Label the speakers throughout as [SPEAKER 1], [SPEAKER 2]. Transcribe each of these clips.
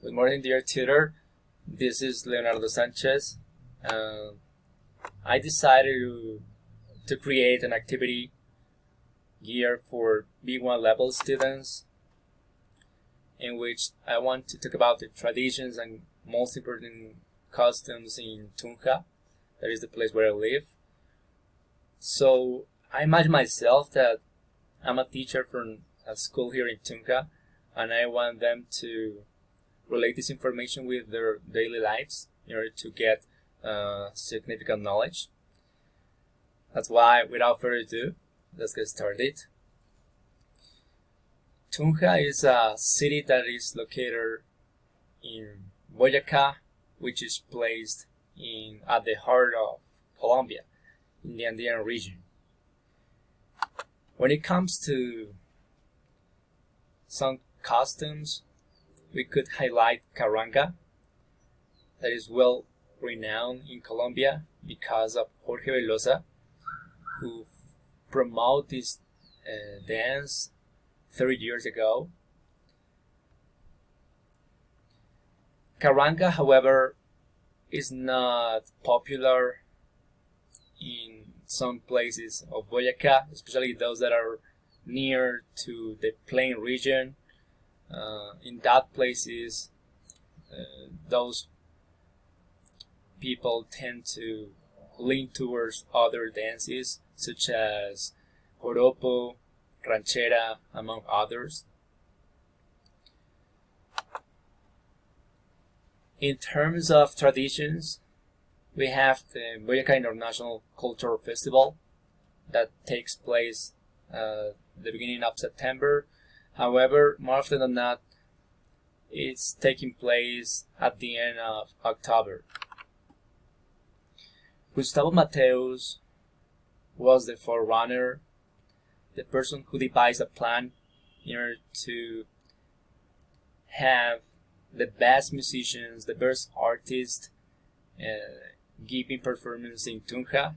[SPEAKER 1] Good morning, dear tutor. This is Leonardo Sanchez. I decided to create an activity geared for B1 level students in which I want to talk about the traditions and most important customs in Tunja. That is the place where I live. So I imagine myself that I'm a teacher from a school here in Tunja, and I want them to relate this information with their daily lives in order to get significant knowledge. That's why, without further ado, let's get started. Tunja is a city that is located in Boyacá, which is placed at the heart of Colombia, in the Andean region. When it comes to some customs, we could highlight Carranga, that is well renowned in Colombia because of Jorge Velosa, who promoted this dance 30 years ago. Carranga, however, is not popular in some places of Boyacá, especially those that are near to the plain region. In that places, those people tend to lean towards other dances such as joropo, ranchera, among others. In terms of traditions, we have the Boyacá International Cultural Festival that takes place the beginning of September. However, more often than not, it's taking place at the end of October. Gustavo Mateus was the forerunner, the person who devised a plan in order to have the best musicians, the best artists giving performance in Tunja,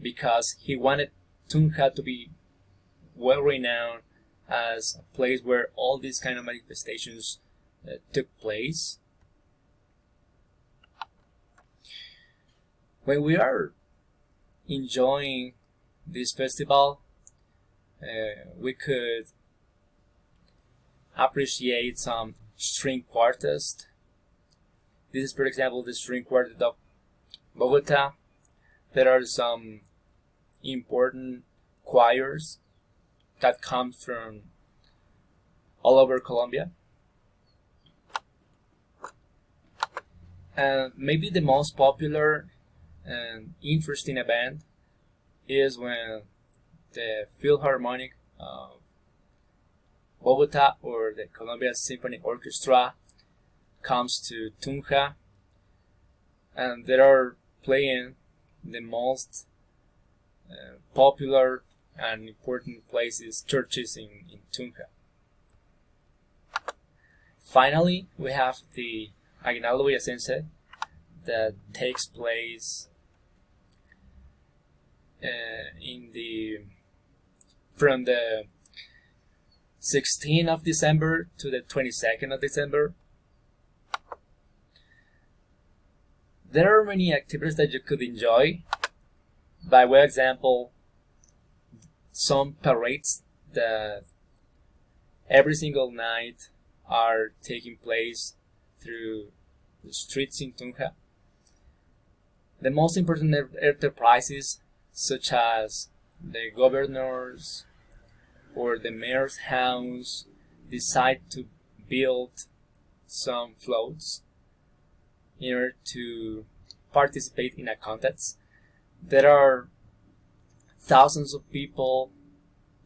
[SPEAKER 1] because he wanted Tunja to be well renowned as a place where all these kind of manifestations took place. When we are enjoying this festival, we could appreciate some string quartets. This is, for example, the string quartet of Bogota. There are some important choirs that come from all over Colombia. And maybe the most popular and interesting event is when the Philharmonic of Bogota or the Colombia Symphony Orchestra comes to Tunja, and they are playing the most popular and important places, churches in Tunja. Finally, we have the Aguinaldo Boyacense that takes place from the 16th of December to the 22nd of December. There are many activities that you could enjoy. By way of example, some parades that every single night are taking place through the streets in Tunja. The most important enterprises, such as the governor's or the mayor's house, decide to build some floats in order to participate in a contest. There are thousands of people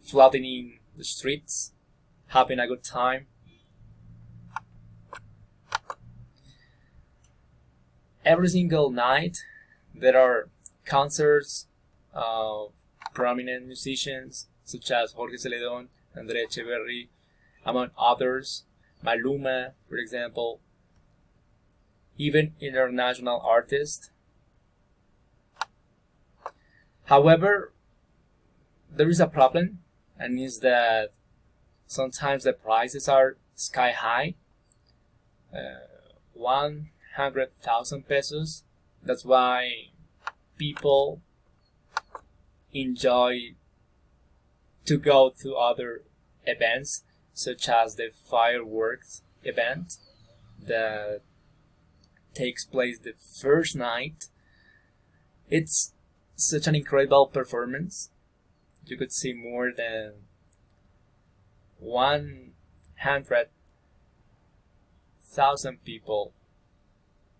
[SPEAKER 1] floating in the streets, having a good time. Every single night, there are concerts of prominent musicians such as Jorge Celedón, Andrea Echeverry, among others, Maluma, for example, even international artists. However, there is a problem, and is that sometimes the prices are sky high. 100,000 pesos. That's why people enjoy to go to other events, such as the fireworks event that takes place the first night. It's such an incredible performance. You could see more than 100,000 people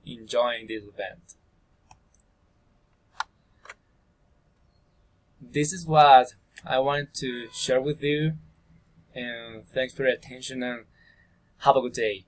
[SPEAKER 1] enjoying this event. This is what I wanted to share with you, and thanks for your attention and have a good day.